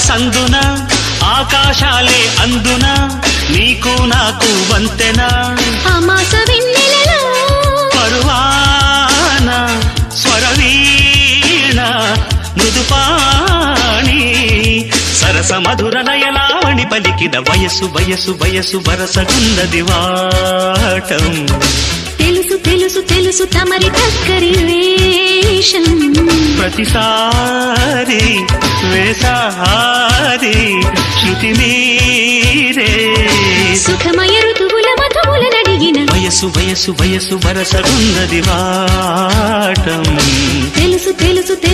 సందున ఆకాశాలే అందున నీకు నాకు వంతెన అమాస వెన్నెలలో పరువాన స్వరవీణ మృదుపాణి సరస మధుర నయనావణి పలికిన వయసు వయసు వయసు వరసగున్నది వాటం తెలుసు తెలుసు తెలుసు తమరి టక్కరి వేషం ప్రతిసారి వేసారి శృతి మీరే సుఖమయ ఋతువుల మధువుల నడిగిన వయసు వయసు వయసు వరసగున్నది వాటం తెలుసు తెలుసు తెలుసు